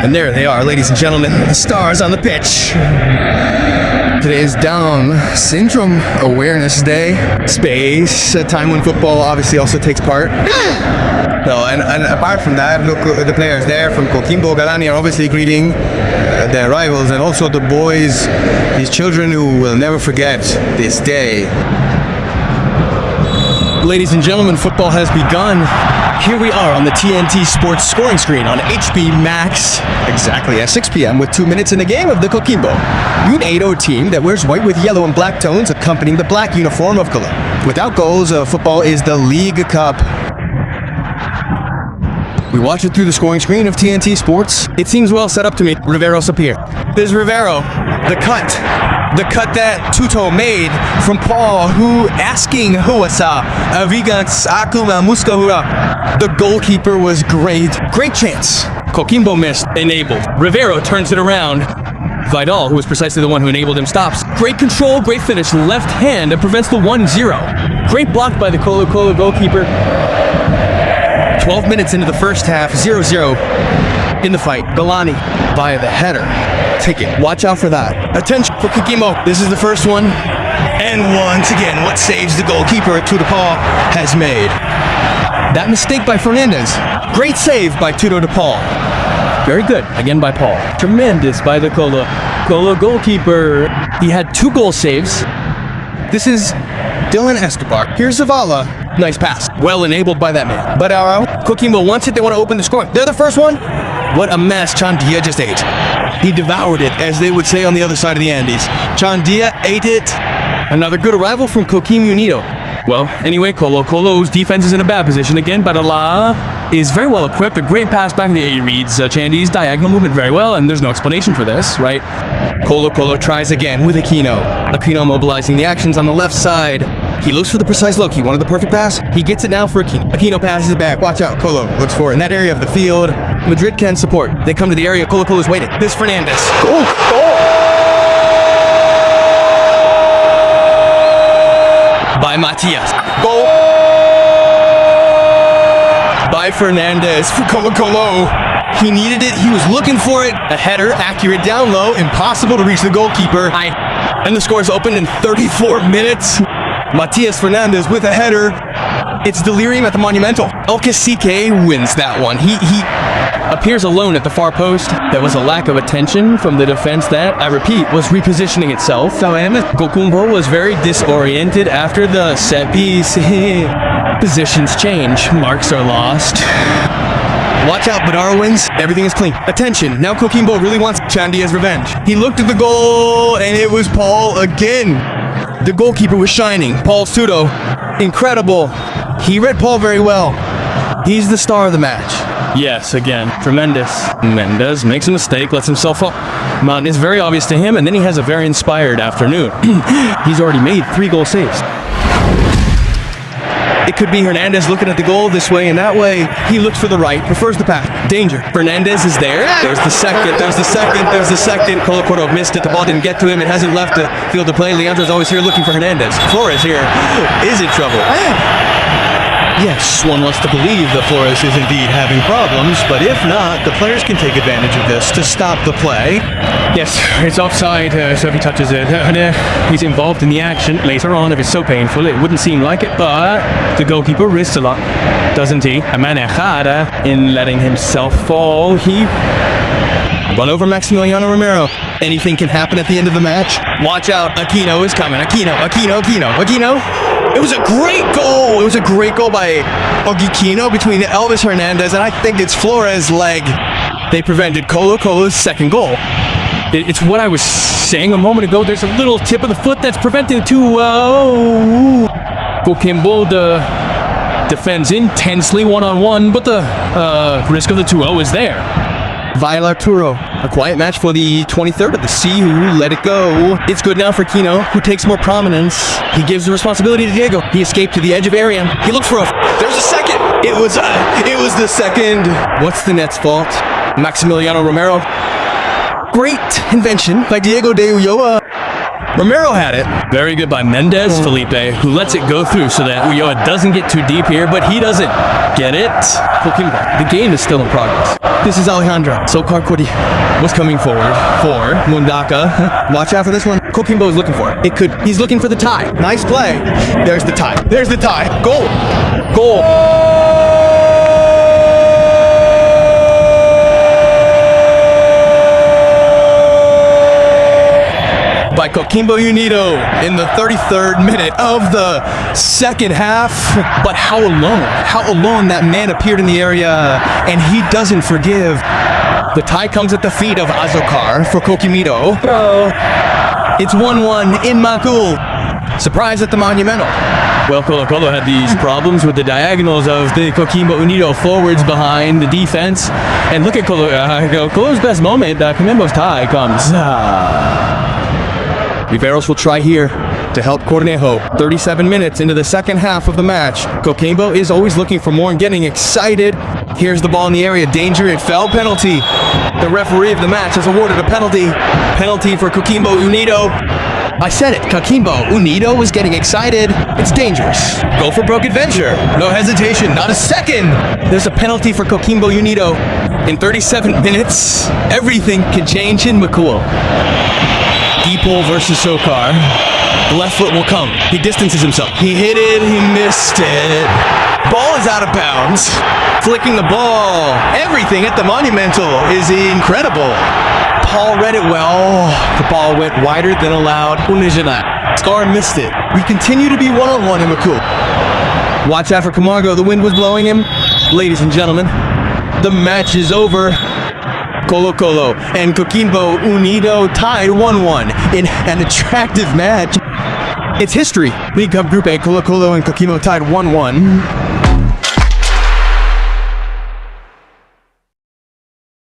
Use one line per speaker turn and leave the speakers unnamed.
And there they are, ladies and gentlemen, the stars on the pitch.
Today is Down Syndrome Awareness Day.
Space, a time when football obviously also takes part. No, and apart from that, look, the players there from Coquimbo, Galani are obviously greeting their rivals, and also the boys, these children who will never forget this day. Ladies and gentlemen, football has begun. Here we are on the TNT Sports scoring screen on HB Max, exactly at 6 p.m. with 2 minutes in the game of the Coquimbo, U18 team that wears white with yellow and black tones accompanying the black uniform of colo. Without goals, football is the Liga Cup. We watch it through the scoring screen of TNT Sports. It seems well set up to me. Rivero's up here. There's Rivero, the cut. The cut that Tuto made from Paul, who asking Huasa, Avigans, Akuma, Muskahura. The goalkeeper was great. Great chance. Coquimbo missed, enabled. Rivero turns it around. Vidal, who was precisely the one who enabled him, stops. Great control, great finish, left hand, and prevents the 1-0. Great block by the Colo goalkeeper. 12 minutes into the first half, 0-0 in the fight. Galani via the header. Take it. Watch out for that. Attention for Coquimbo. This is the first one. And once again, what saves the goalkeeper Tuto Paul has made. That mistake by Fernandez. Great save by Tuto de Paul. Very good. Again by Paul. Tremendous by the Colo goalkeeper. He had 2 goal saves. This is Dylan Escobar. Here's Zavala. Nice pass. Well enabled by that man. But Coquimbo wants it. They want to open the scoring. They're the first one. What a mess Chandia just ate. He devoured it, as they would say on the other side of the Andes. Chandia ate it. Another good arrival from Coquimbo Unido. Well, anyway, Colo's defense is in a bad position again, but Allah is very well equipped. A great pass back in the A reads Chandi's diagonal movement very well, and there's no explanation for this, right? Colo tries again with Aquino. Aquino mobilizing the actions on the left side. He looks for the precise look. He wanted the perfect pass. He gets it now for Aquino. Aquino passes it back. Watch out. Colo looks for it in that area of the field. Madrid can support. They come to the area. Colo is waiting. This Fernandez. Goal! By Matias. Goal! By Fernandez for Colo. He needed it. He was looking for it. A header, accurate down low. Impossible to reach the goalkeeper. And the score is opened in 34 minutes. Matias Fernandez with a header. It's delirium at the Monumental. El Cacique wins that one. He appears alone at the far post. There was a lack of attention from the defense that, I repeat, was repositioning itself. Coquimbo was very disoriented after the set piece. Positions change. Marks are lost. Watch out, Badaro wins. Everything is clean. Attention, now Coquimbo really wants Chandia's revenge. He looked at the goal, and it was Paul again. The goalkeeper was shining. Paul Tuto, incredible. He read Paul very well. He's the star of the match. Yes, again, tremendous. Mendez makes a mistake, lets himself fall. Mountain is very obvious to him, and then he has a very inspired afternoon. He's already made 3 goal saves. It could be Hernandez looking at the goal this way and that way. He looks for the right, prefers the pass. Danger. Fernandez is there. There's the second. Colo missed it. The ball didn't get to him. It hasn't left the field to play. Leandro's always here looking for Hernandez. Flores here is in trouble. Yes, one wants to believe that Flores is indeed having problems, but if not, the players can take advantage of this to stop the play. Yes, it's offside, so if he touches it, he's involved in the action. Later on, if it's so painful, it wouldn't seem like it, but the goalkeeper risks a lot, doesn't he? A manejada in letting himself fall. He run over Maximiliano Romero. Anything can happen at the end of the match. Watch out, Aquino is coming. Aquino. It was a great goal. It was a great goal by Aquino between Elvis Hernandez and I think it's Flores' leg. They prevented Colo's second goal. It's what I was saying a moment ago. There's a little tip of the foot that's preventing the 2-0. Coquimbo defends intensely one-on-one, but the risk of the 2-0 is there. Viola Arturo, a quiet match for the 23rd of the C, who let it go. It's good now for Kino, who takes more prominence. He gives the responsibility to Diego. He escaped to the edge of area. He looked for there's a second. It was the second. What's the net's fault? Maximiliano Romero. Great invention by Diego de Ulloa. Romero had it.
Very good by Mendez Felipe, who lets it go through so that Ulloa doesn't get too deep here, but he doesn't get it. Coquimbo. The game is still in progress.
This is Alejandro. Sokar Kodi was coming forward for Mundaka. Watch out for this one. Coquimbo is looking for it. He's looking for the tie. Nice play. There's the tie. There's the tie. Goal. Goal. By Coquimbo Unido in the 33rd minute of the second half. But how alone that man appeared in the area, and he doesn't forgive. The tie comes at the feet of Azokar for Coquimbo. It's 1-1 in Macul. Surprise at the Monumental.
Well, Colo had these problems with the diagonals of the Coquimbo Unido forwards behind the defense. And look at Colo. Colo's best moment, Coquimbo's tie comes.
Riveros will try here to help Cornejo. 37 minutes into the second half of the match. Coquimbo is always looking for more and getting excited. Here's the ball in the area. Danger, it fell. Penalty. The referee of the match has awarded a penalty. Penalty for Coquimbo Unido. I said it. Coquimbo Unido was getting excited. It's dangerous. Go for broke adventure. No hesitation. Not a second. There's a penalty for Coquimbo Unido. In 37 minutes, everything can change in Macul. Deepole versus Sokar. The left foot will come. He distances himself. He hit it. He missed it. Ball is out of bounds. Flicking the ball. Everything at the Monumental is incredible. Paul read it well. The ball went wider than allowed. Scar missed it. We continue to be one-on-one in Macul. Watch out for Camargo. The wind was blowing him. Ladies and gentlemen, the match is over. Colo and Coquimbo Unido tied 1-1 in an attractive match. It's history. League Cup Group A, Colo and Coquimbo tied 1-1.